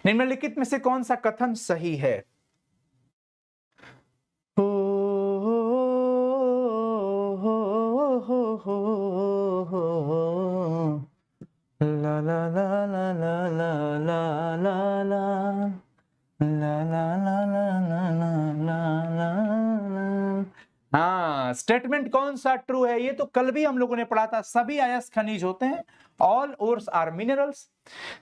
निम्नलिखित में से कौन सा कथन सही है? ला ला ला ला ला ला ला ला ला ला ला ला ला ला ला। हाँ, स्टेटमेंट कौन सा ट्रू है? ये तो कल भी हम लोगों ने पढ़ा था। सभी अयस्क खनिज होते हैं, ऑल ओर्स आर मिनरल्स।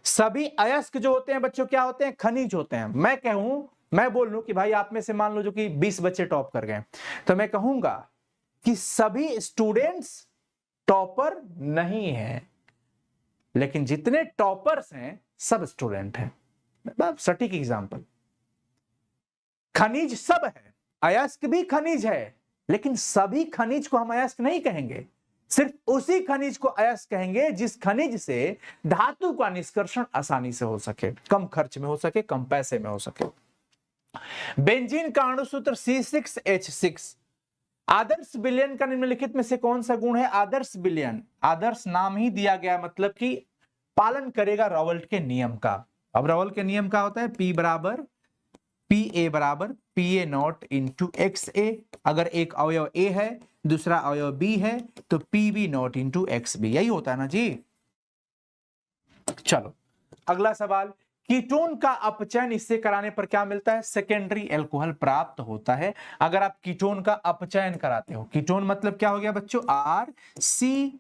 सभी अयस्क जो होते हैं बच्चों क्या होते हैं? खनिज होते हैं। मैं कहूं, मैं बोल लूं कि भाई आप में से मान लो जो कि 20 बच्चे टॉप कर गए, तो मैं कहूंगा कि सभी स्टूडेंट्स टॉपर नहीं है, लेकिन जितने टॉपर्स हैं सब स्टूडेंट हैं। सटीक एग्जांपल, खनिज सब है, अयस्क भी खनिज है, लेकिन सभी खनिज को हम अयस्क नहीं कहेंगे। सिर्फ उसी खनिज को अयस्क कहेंगे जिस खनिज से धातु का निष्कर्षण आसानी से हो सके, कम खर्च में हो सके, कम पैसे में हो सके। बेंजीन का अणुसूत्र C6H6। आदर्श विलयन का निम्नलिखित में से कौन सा गुण है? आदर्श विलयन, आदर्श नाम ही दिया गया, मतलब कि पालन करेगा रॉवल्ट के नियम का। अब रॉवल्ट के नियम क्या होता है? P बराबर PA बराबर PA नॉट इंटू XA। अगर एक अवयव A है, दूसरा अवयव B है, तो PB नॉट इंटू XB। यही होता है ना जी। चलो अगला सवाल, कीटोन का अपचयन इससे कराने पर क्या मिलता है? सेकेंडरी अल्कोहल प्राप्त होता है। अगर आप कीटोन का अपचयन कराते हो, कीटोन मतलब क्या हो गया बच्चों? RC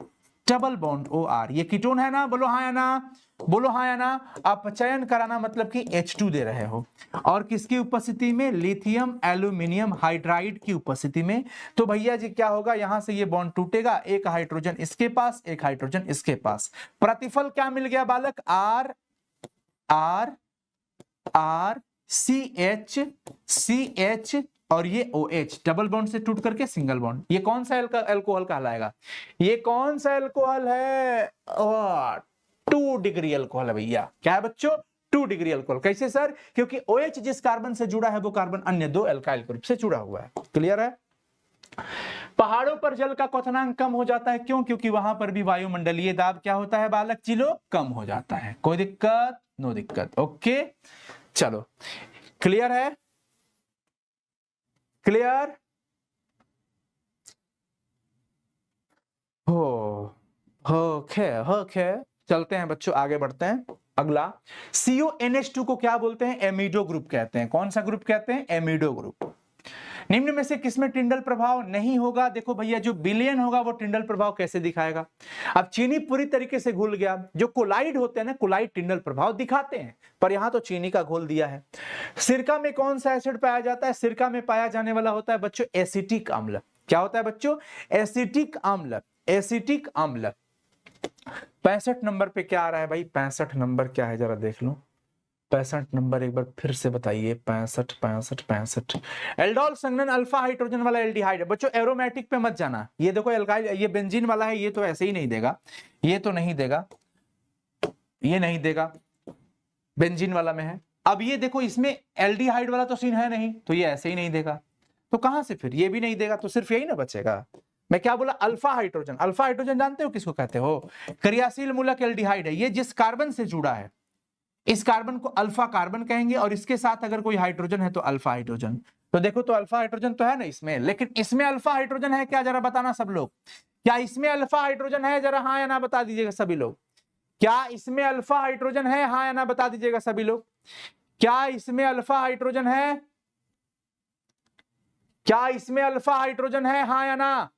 डबल बॉन्ड OR, ये कीटोन है ना? बोलो हाँ या ना, बोलो हाँ या ना। अपचयन कराना मतलब कि H2 दे रहे हो, और किसकी उपस्थिति में? लिथियम एल्यूमिनियम हाइड्राइड की उपस्थिति में। तो भैया जी क्या होगा? यहां से ये बॉन्ड टूटेगा, एक हाइड्रोजन इसके पास, एक हाइड्रोजन इसके पास। प्रतिफल क्या मिल गया बालक? R R R CH CH और ये OH डबल बॉन्ड से टूट करके सिंगल बॉन्ड। ये कौन सा अल्कोहल कहलाएगा? ये कौन सा अल्कोहल है? 2 डिग्री अल्कोहल है भैया। क्या है बच्चों? 2 डिग्री अल्कोहल। कैसे सर? क्योंकि OH जिस कार्बन से जुड़ा है वो कार्बन अन्य 2 अल्काइल ग्रुप से जुड़ा हुआ है। क्लियर है? पहाड़ों पर जल का क्वथनांक कम हो जाता है, क्यों? क्योंकि वहां पर भी वायुमंडलीय दाब क्या होता है बालक चिलो? कम हो जाता है। कोई दिक्कत? नो दिक्कत। ओके चलो, क्लियर है? क्लियर ओके चलते हैं बच्चों, आगे बढ़ते हैं। अगला, CONH2 को क्या बोलते हैं? एमिडो ग्रुप कहते हैं। कौन सा ग्रुप कहते हैं? एमिडो ग्रुप। निम्न में से किसमें टिंडल प्रभाव नहीं होगा? देखो भैया, जो विलयन होगा वो टिंडल प्रभाव कैसे दिखाएगा? अब चीनी पूरी तरीके से घुल गया, जो कोलाइड होते हैं ना, कोलाइड टिंडल प्रभाव दिखाते हैं, पर यहां तो चीनी का घोल दिया है। सिरका में कौन सा एसिड पाया जाता है? सिरका में पाया जाने वाला होता है बच्चों एसिटिक अम्ल। क्या होता है बच्चों? एसिटिक अम्ल। एसिटिक अम्ल। 65 नंबर पे क्या आ रहा है भाई? 65 नंबर क्या है जरा देख लो। 65 नंबर एक बार फिर से बताइए। 65 एल्डोल संघनन अल्फा हाइड्रोजन वाला एल्डिहाइड है बच्चों। एरोमेटिक पे मत जाना। ये देखो एल्काइल, ये बेंजीन वाला है, ये तो ऐसे ही नहीं देगा, ये तो नहीं देगा, ये नहीं देगा, बेंजीन वाला में है। अब ये देखो, इसमें एल्डिहाइड वाला तो सीन है नहीं, तो ये ऐसे ही नहीं देगा, तो कहां से फिर? ये भी नहीं देगा, तो सिर्फ यही ना बचेगा। मैं क्या बोला? Alpha hydrogen. अल्फा हाइड्रोजन जानते हो किसको कहते हो? क्रियाशील मूलक एल्डिहाइड है। ये जिस कार्बन से जुड़ा है, इस कार्बन को अल्फा कार्बन कहेंगे, और इसके साथ अगर कोई हाइड्रोजन है तो अल्फा हाइड्रोजन। तो देखो, तो अल्फा हाइड्रोजन तो है ना इसमें, लेकिन इसमें अल्फा हाइड्रोजन है क्या? जरा बताना सब लोग, क्या इसमें अल्फा हाइड्रोजन है? जरा हाँ या ना बता दीजिएगा सभी लोग। क्या इसमें अल्फा हाइड्रोजन है? हाँ या ना बता दीजिएगा सभी लोग। क्या इसमें अल्फा हाइड्रोजन है? क्या इसमें अल्फा हाइड्रोजन है? हाँ या ना?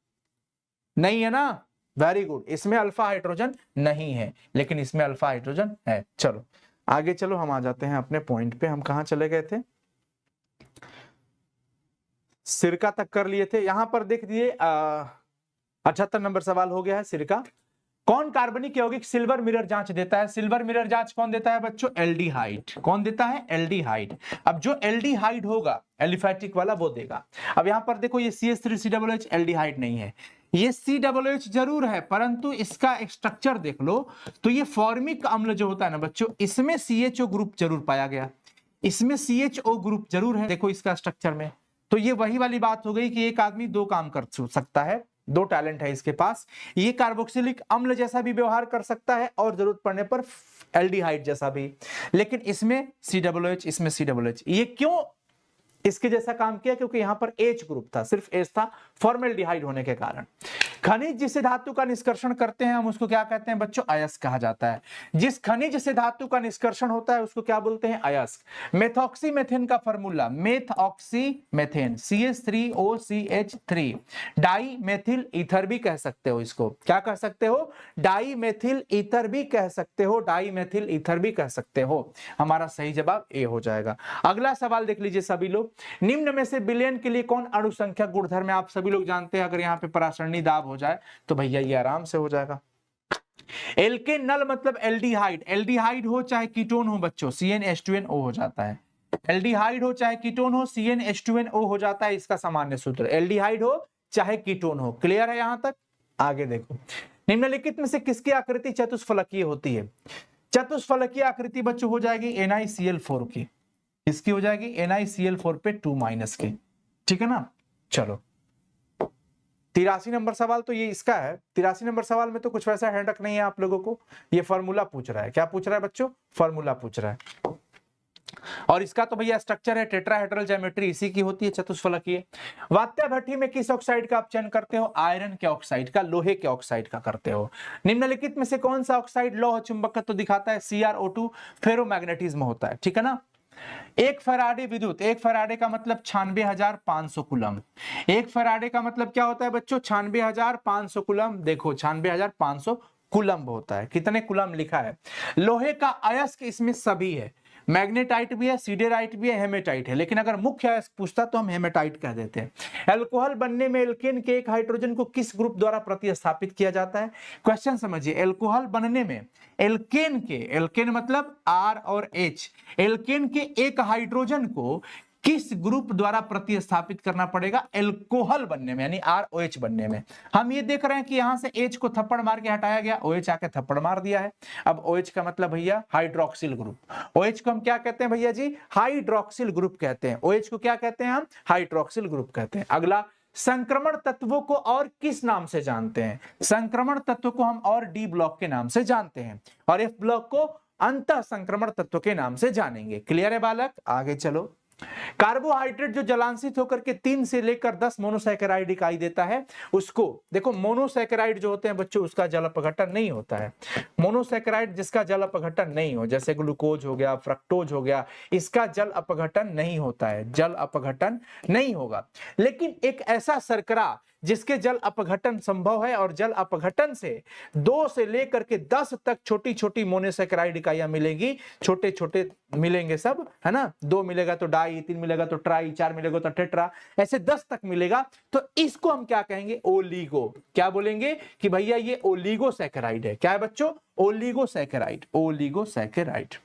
नहीं है ना? वेरी गुड, इसमें अल्फा हाइड्रोजन नहीं है, लेकिन इसमें अल्फा हाइड्रोजन है। चलो आगे चलो, हम आ जाते हैं अपने पॉइंट पे। हम कहां चले गए थे? सिरका तक कर लिए थे। यहां पर देख दिए 78 नंबर सवाल हो गया है। सिरका कौन कार्बनिक यौगिक सिल्वर मिरर जांच देता है? सिल्वर मिरर जांच कौन देता है बच्चों? एल्डिहाइड। कौन देता है? एल्डिहाइड। अब जो एल्डिहाइड होगा एलिफैटिक वाला, वो देगा। अब यहां पर देखो, ये CH3COOH एल्डिहाइड नहीं है, ये COOH जरूर है, परंतु इसका स्ट्रक्चर देख लो तो ये फॉर्मिक अम्ल जो होता है ना बच्चों, इसमें CHO ग्रुप जरूर पाया गया, इसमें CHO ग्रुप जरूर है, देखो इसका स्ट्रक्चर में। तो ये वही वाली बात हो गई कि एक आदमी दो काम कर सकता है, दो टैलेंट है इसके पास। ये कार्बोक्सिलिक अम्ल जैसा भी व्यवहार कर सकता है और जरूरत पड़ने पर एल्डिहाइड जैसा भी, लेकिन इसमें COOH, इसमें COOH। ये क्यों इसके जैसा काम किया? क्योंकि यहां पर H ग्रुप था, सिर्फ H था, फॉर्मेल्डिहाइड होने के कारण। खनिज जिस धातु का निष्कर्षण करते हैं हम उसको क्या कहते हैं बच्चों? अयस्क कहा जाता है। जिस खनिज से धातु का निष्कर्षण होता है उसको क्या बोलते हैं? अयस्क। मेथॉक्सीमेथेन का formula, methoxymethane CH3OCH3, dimethyl ether भी कह सकते हो इसको। क्या कह सकते हो? डाई मेथिल ईथर भी कह सकते हो, डाई मेथिल ईथर भी कह सकते हो। हमारा सही जवाब ए हो जाएगा। अगला सवाल देख लीजिए सभी लोग, निम्न में से विलयन के लिए कौन अणुसंख्यक गुणधर्म है? आप सभी लोग जानते हैं, अगर यहाँ पे परासरणी दाब हो जाए तो भैया ये आराम से हो जाएगा। एल्केन नल मतलब एल्डिहाइड, एल्डिहाइड हो चाहे कीटोन हो बच्चों, CnH2nO हो जाता है। एल्डिहाइड हो चाहे कीटोन हो, CnH2nO हो जाता है, इसका सामान्य सूत्र। एल्डिहाइड हो चाहे कीटोन हो। क्लियर है यहां तक? आगे देखो, निम्नलिखित में से किसकी आकृति चतुष्फलकीय होती है? चतुष्फलकीय आकृति बच्चों हो जाएगी NiCl4 की। इसकी हो जाएगी NiCl4 पे 2- की, ठीक है ना। चलो 83 नंबर सवाल तो ये इसका है। 83 नंबर सवाल में तो कुछ वैसा हैंडक नहीं है आप लोगों को, ये फॉर्मूला पूछ रहा है। क्या पूछ रहा है बच्चों? फॉर्मूला पूछ रहा है। और इसका तो भैया स्ट्रक्चर है, टेट्राहेड्रल ज्योमेट्री इसी की होती है चतुष्फलकीय। वात्या भट्टी में किस ऑक्साइड का आप चयन करते हो? आयरन के ऑक्साइड का, लोहे के ऑक्साइड का करते हो। निम्नलिखित में से कौन सा ऑक्साइड लौह चुंबकत्व दिखाता है? CrO2 फेरोमैग्नेटिज्म होता है, ठीक है ना। एक फैराडे विद्युत, एक फैराडे का मतलब 96,500 कूलम। एक फैराडे का मतलब क्या होता है बच्चों? 96,500 कूलम। देखो 96,500 कूलम होता है। कितने कूलम लिखा है? लोहे का अयस्क इसमें सभी है, मैग्नेटाइट भी है, सीडेराइट भी है, हेमेटाइट है, लेकिन अगर मुख्य अयस्क पूछता तो हम हेमेटाइट कह देते हैं। एल्कोहल बनने में एल्केन के एक हाइड्रोजन को किस ग्रुप द्वारा प्रतिस्थापित किया जाता है? क्वेश्चन समझिए, एल्कोहल बनने में एल्केन के, एल्केन मतलब R और H, एल्केन के एक हाइड्रोजन को किस ग्रुप द्वारा प्रतिस्थापित करना पड़ेगा एल्कोहल बनने में, यानी ROH बनने में। हम ये देख रहे हैं कि यहां से H को थप्पड़ मार के हटाया गया, OH आके थप्पड़ मार दिया है। अब OH का मतलब भैया हाइड्रोक्सिल ग्रुप। OH को हम क्या कहते हैं भैया जी? हाइड्रोक्सिल ग्रुप कहते हैं। OH को क्या कहते हैं हम? हाइड्रोक्सिल ग्रुप कहते हैं। अगला, संक्रमण तत्वों को और किस नाम से जानते हैं? संक्रमण तत्व को हम और D ब्लॉक के नाम से जानते हैं और F ब्लॉक को अंतः संक्रमण तत्व के नाम से जानेंगे। क्लियर है बालक? आगे चलो। कार्बोहाइड्रेट जो जलांशित होकर के 3 से लेकर 10 मोनोसैकेराइड इकाई देता है, उसको देखो, मोनोसैकेराइड जो होते हैं बच्चों उसका जल अपघटन नहीं होता है। मोनोसैकेराइड जिसका जल अपघटन नहीं हो, जैसे ग्लूकोज हो गया, फ्रक्टोज हो गया, इसका जल अपघटन नहीं होता है, जल अपघटन नहीं होगा। लेकिन एक ऐसा शर्करा जिसके जल अपघटन संभव है और जल अपघटन से 2 से लेकर के 10 तक छोटी छोटी मोनोसैकेराइड इकाइयां मिलेंगी, छोटे छोटे मिलेंगे सब, है ना। 2 मिलेगा तो डाई, 3 मिलेगा तो ट्राई, 4 मिलेगा तो टेट्रा, ऐसे 10 तक मिलेगा। तो इसको हम क्या कहेंगे? ओलिगो। क्या बोलेंगे कि भैया ये ओलिगोसैकेराइड है। क्या है बच्चों? Oligosaccharide, oligosaccharide.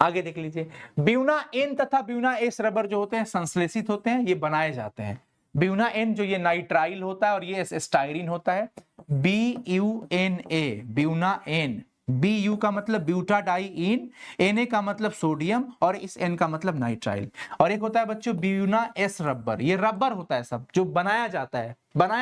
आगे देख लीजिए, ब्यूना N तथा ब्यूना S रबर जो होते हैं संश्लेषित होते हैं, ये बनाए जाते हैं। ब्यूना N जो ये नाइट्राइल होता है और ये स्टाइरिन होता है। BUNA, ब्यूना N, BU का मतलब ब्यूटाडाइइन, Na का मतलब सोडियम और इस N का मतलब नाइट्राइल। और एक होता है बच्चों ब्यूना S रबर, ये रबर होता है सब जो बनाया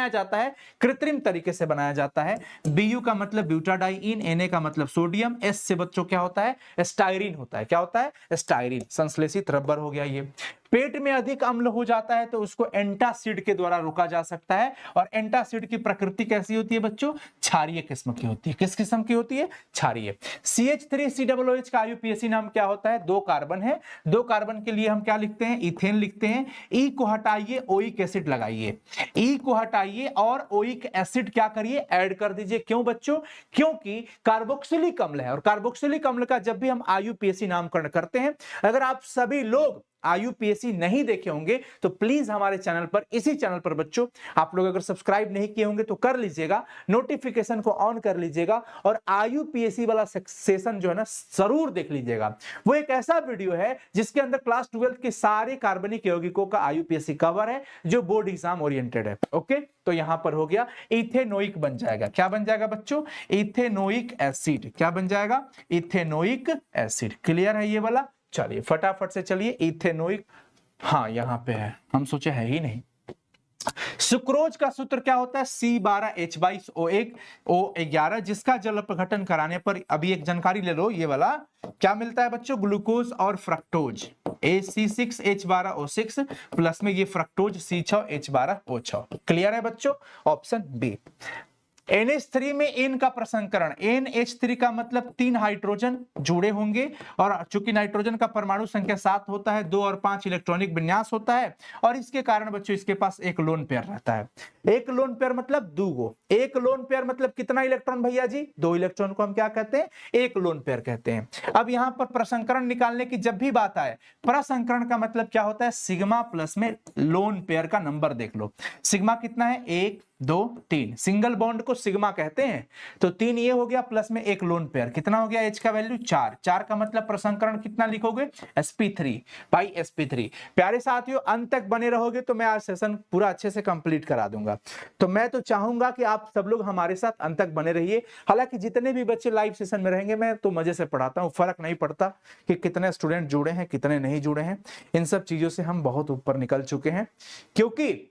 जाता है कृत्रिम तरीके से बनाया जाता है। Bu का मतलब ब्यूटाडाइइन, Na का मतलब सोडियम, S से बच्चों क्या होता है? स्टाइरिन होता है। क्या होता है? स्टाइरिन, संश्लेषित रबर हो गया ये। पेट में अधिक अम्ल हो जाता है तो उसको एंटासिड के द्वारा रोका जा सकता है। और एंटासिड की प्रकृति कैसी होती है बच्चों? क्षारीय किस्म की होती है। किस किस्म की होती है? क्षारीय। CH3COOH का IUPAC नाम क्या होता है? 2 कार्बन है, 2 कार्बन के लिए हम क्या लिखते हैं? इथेन लिखते हैं। E को हटाइए, ओइक एसिड लगाइए, E को हटाइए और ओइक एसिड क्या करिए? ऐड कर दीजिए। क्यों बच्चों? क्योंकि कार्बोक्सिलिक अम्ल है और कार्बोक्सिलिक अम्ल का जब भी हम IUPAC नामकरण करते हैं, अगर आप सभी लोग IUPAC नहीं देखे होंगे तो प्लीज हमारे चैनल पर, इसी चैनल पर बच्चों, आप लोग अगर सब्सक्राइब नहीं किए होंगे तो कर लीजिएगा, नोटिफिकेशन को ऑन कर लीजिएगा और IUPAC वाला सेशन जो है ना जरूर देख लीजिएगा। वो एक ऐसा वीडियो है जिसके अंदर क्लास 12 के सारे कार्बनिक यौगिकों का IUPAC कवर है जो बोर्ड एग्जाम ओरिएंटेड है। ओके, तो यहां पर हो गया, इथेनोइक बन जाएगा। क्या बन जाएगा बच्चों? Ethanoic acid. क्या बन जाएगा? Ethanoic acid. क्लियर है ये वाला? चलिए फटाफट से चलिए, इथेनोइक, हाँ यहां पे है, हम सोचे है ही नहीं। सुक्रोज का सूत्र क्या होता है? C12H22O11, जिसका जल अपघटन कराने पर, अभी एक जानकारी ले लो, ये वाला क्या मिलता है बच्चों? ग्लूकोज और फ्रक्टोज, C6H12O6 प्लस में ये फ्रक्टोज C6H12O6। क्लियर है बच्चों? Option B. NH3 में N का प्रसंकरण, NH3 का मतलब 3 हाइड्रोजन जुड़े होंगे, और चूंकि नाइट्रोजन का परमाणु संख्या 7 होता है, 2 और 5 इलेक्ट्रॉनिक विन्यास होता है, और इसके कारण बच्चों इसके पास एक लोन पेयर रहता है। एक लोन पेयर मतलब 2 गो, एक लोन पेयर मतलब कितना इलेक्ट्रॉन भैया जी? 2 इलेक्ट्रॉन को हम क्या कहते हैं? एक लोन पेयर कहते हैं। अब यहां पर प्रसंकरण निकालने की जब भी बात आए, प्रसंकरण का मतलब क्या होता है? सिग्मा प्लस में लोन पेयर का नंबर देख लो। सिग्मा कितना है? 1 2 3, सिंगल बॉन्ड को सिग्मा कहते हैं, तो 3 ये हो गया, प्लस में एक लोन पेयर, कितना हो गया? H का वैल्यू 4। 4 का मतलब प्रसंकरण कितना लिखोगे? sp3 by sp3। प्यारे साथियों, अंत तक बने रहोगे तो मैं आज सेशन पूरा अच्छे से कंप्लीट करा दूंगा। तो मैं तो चाहूंगा कि आप सब लोग हमारे साथ अंत तक बने रहिए। हालांकि जितने भी बच्चे लाइव सेशन में रहेंगे, मैं तो मजे से पढ़ाता हूं, फर्क नहीं पड़ता कि कितने स्टूडेंट जुड़े हैं कितने नहीं जुड़े हैं। इन सब चीजों से हम बहुत ऊपर निकल चुके हैं, क्योंकि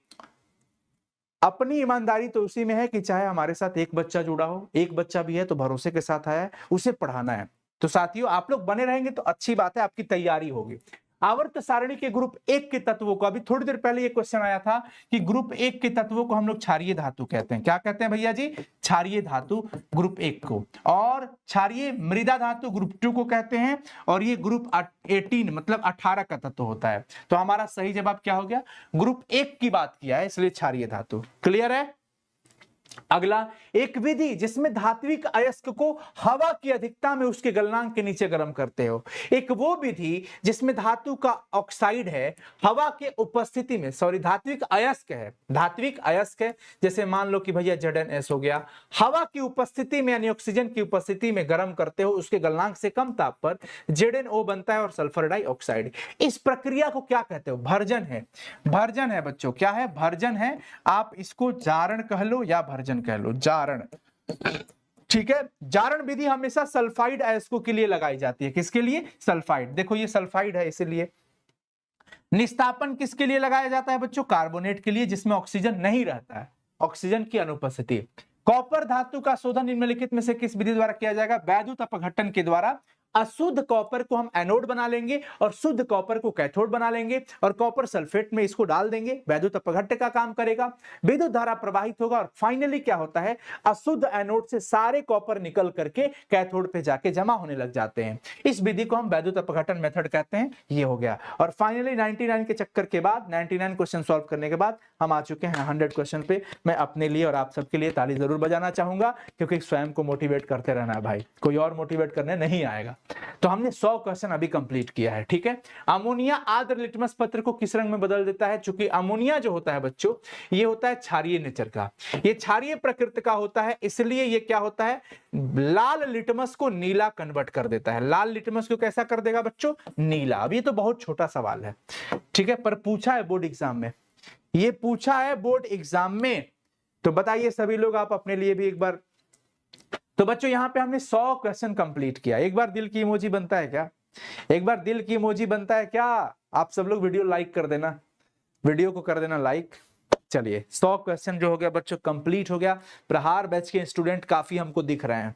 अपनी ईमानदारी तो उसी में है कि चाहे हमारे साथ एक बच्चा जुड़ा हो, एक बच्चा भी है तो भरोसे के साथ आया है, उसे पढ़ाना है। तो साथियों, आप लोग बने रहेंगे तो अच्छी बात है, आपकी तैयारी होगी। आवर्त सारणी के ग्रुप 1 के तत्वों को, अभी थोड़ी देर पहले ये क्वेश्चन आया था कि ग्रुप 1 के तत्वों को हम लोग क्षारीय धातु कहते हैं। क्या कहते हैं भैया जी? क्षारीय धातु ग्रुप 1 को। और क्षारीय मृदा धातु ग्रुप 2 को कहते हैं, और ये ग्रुप 18 मतलब 18 का तत्व होता है। तो हमारा सही जवाब क्या हो गया? ग्रुप 1 की बात किया है, इसलिए क्षारीय धातु। क्लियर है? अगला, एक विधि जिसमें धात्विक अयस्क को हवा की अधिकता में उसके गलनांक के नीचे गर्म करते हो। एक वो विधि जिसमें धातु का ऑक्साइड है हवा के उपस्थिति में, सॉरी धात्विक अयस्क है, धात्विक अयस्क है, जैसे मान लो कि भैया ZnS हो गया, हवा की उपस्थिति में यानी ऑक्सीजन की उपस्थिति में गर्म करते हो, उसके गलनांक से कम ताप पर ZnO बनता है और सल्फर डाइऑक्साइड। इस प्रक्रिया को क्या कहते हो? भर्जन है। भर्जन है बच्चों, क्या है? भर्जन है। आप इसको जारण कह लो या भर्जन कह लो, जारण। ठीक है, जारण विधि हमेशा सल्फाइड अयस्कों के लिए लगाई जाती है। किसके लिए? सल्फाइड। देखो ये सल्फाइड है इसलिए। निस्तापन किसके लिए लगाया जाता है बच्चों? कार्बोनेट के लिए, जिसमें ऑक्सीजन नहीं रहता है, ऑक्सीजन की अनुपस्थिति। कॉपर धातु का शोधन निम्नलिखित में से किस विधि द्वारा किया जाएगा? वैद्युत अपघटन के द्वारा। अशुद्ध कॉपर को हम एनोड बना लेंगे और शुद्ध कॉपर को कैथोड बना लेंगे, और कॉपर सल्फेट में इसको डाल देंगे, वैद्युत अपघट्य का काम करेगा, विद्युत धारा प्रवाहित होगा, और फाइनली क्या होता है? अशुद्ध एनोड से सारे कॉपर निकल करके कैथोड पे जाके जमा होने लग जाते हैं। इस विधि को हम वैद्युत अपघटन मेथड कहते हैं। ये हो गया। और फाइनली 99 के चक्कर के बाद, 99 क्वेश्चन सॉल्व करने के बाद हम आ चुके हैं 100 क्वेश्चन पे। मैं अपने लिए और आप सबके लिए ताली जरूर बजाना चाहूंगा, क्योंकि स्वयं को मोटिवेट करते रहना है भाई, कोई और मोटिवेट करने नहीं आएगा। तो हमने 100 क्वेश्चन अभी कंप्लीट किया है। ठीक है, अमोनिया आर्द्र लिटमस पत्र को किस रंग में बदल देता है? चूंकि अमोनिया जो होता है बच्चों, ये होता है क्षारीय नेचर का, ये क्षारीय प्रकृति का होता है, इसलिए ये क्या होता है? लाल लिटमस को नीला कन्वर्ट कर देता है। लाल लिटमस को कैसा कर देगा बच्चों? नीला। अब ये तो बहुत छोटा सवाल है, ठीक है, पर पूछा है बोर्ड एग्जाम में, ये पूछा है बोर्ड एग्जाम में। तो बताइए सभी लोग, आप अपने लिए भी एक बार। तो बच्चों यहाँ पे हमने 100 क्वेश्चन कंप्लीट किया। एक बार दिल की इमोजी बनता है क्या? एक बार दिल की इमोजी बनता है क्या? आप सब लोग वीडियो लाइक कर देना, वीडियो को कर देना लाइक। चलिए 100 क्वेश्चन जो हो गया बच्चों कंप्लीट हो गया। प्रहार बैच के स्टूडेंट काफी हमको दिख रहे हैं,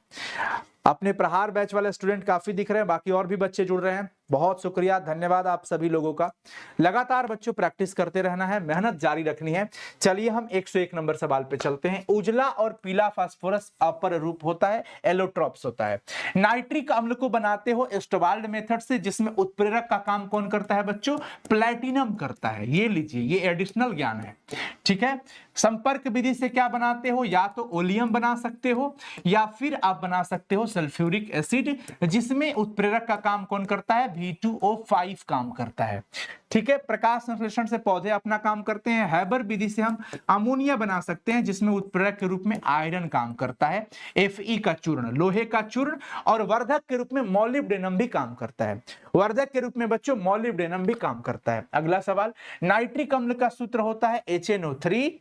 अपने प्रहार बैच वाले स्टूडेंट काफी दिख रहे हैं, बाकी और भी बच्चे जुड़ रहे हैं। बहुत शुक्रिया, धन्यवाद आप सभी लोगों का। लगातार बच्चों प्रैक्टिस करते रहना है, मेहनत जारी रखनी है। चलिए हम 101 नंबर सवाल पे चलते हैं। उजला और पीला फास्फोरस अपर रूप होता है, एलोट्रॉप्स होता है। नाइट्रिक अम्ल को बनाते हो एस्टवाल्ड मेथड से, जिसमें उत्प्रेरक का काम कौन करता है बच्चों? प्लैटिनम करता है। ये लीजिए, ये एडिशनल ज्ञान है। ठीक है, संपर्क विधि से क्या बनाते हो? या तो ओलियम बना सकते हो, या फिर आप बना सकते हो सल्फ्यूरिक एसिड, जिसमें उत्प्रेरक का काम कौन करता है? V2O5 काम करता है। ठीक है, प्रकाश संश्लेषण से पौधे अपना काम करते हैं। हैबर विधि से हम अमोनिया बना सकते हैं, जिसमें उत्प्रेरक के रूप में आयरन काम करता है। Fe का चूर्ण, लोहे का चूर्ण, और वर्धक के रूप में मॉलिब्डेनम भी काम करता है। वर्धक के रूप में बच्चों मॉलिब्डेनम भी काम करता है। अगला सवाल, नाइट्रिक अम्ल का सूत्र होता है HNO3।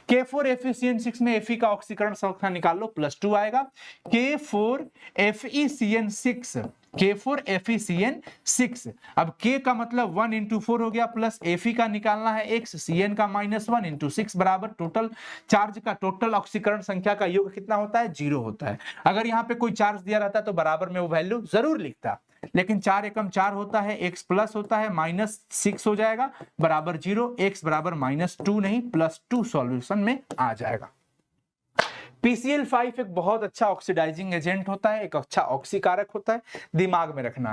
K4FeCN6 में Fe का ऑक्सीकरण संख्या निकाल लो, +2 आएगा। K4FeCN6 K4 FeCN6। अब K का मतलब 1 इंटू 4 हो गया, प्लस Fe का निकालना है X, Cn का -1 इंटू 6 बराबर टोटल चार्ज का, टोटल ऑक्सीकरण संख्या का योग कितना होता है, 0 होता है। अगर यहाँ पे कोई चार्ज दिया रहता तो बराबर में वो वैल्यू जरूर लिखता, लेकिन 4 एकम 4 होता है, X प्लस होता है, -6 हो जाएगा बराबर 0, X बराबर -2 नहीं +2 सॉल्यूशन में आ जाएगा। PCl5 एक बहुत अच्छा ऑक्सीडाइजिंग एजेंट होता है, एक अच्छा ऑक्सीकारक होता है, दिमाग में रखना।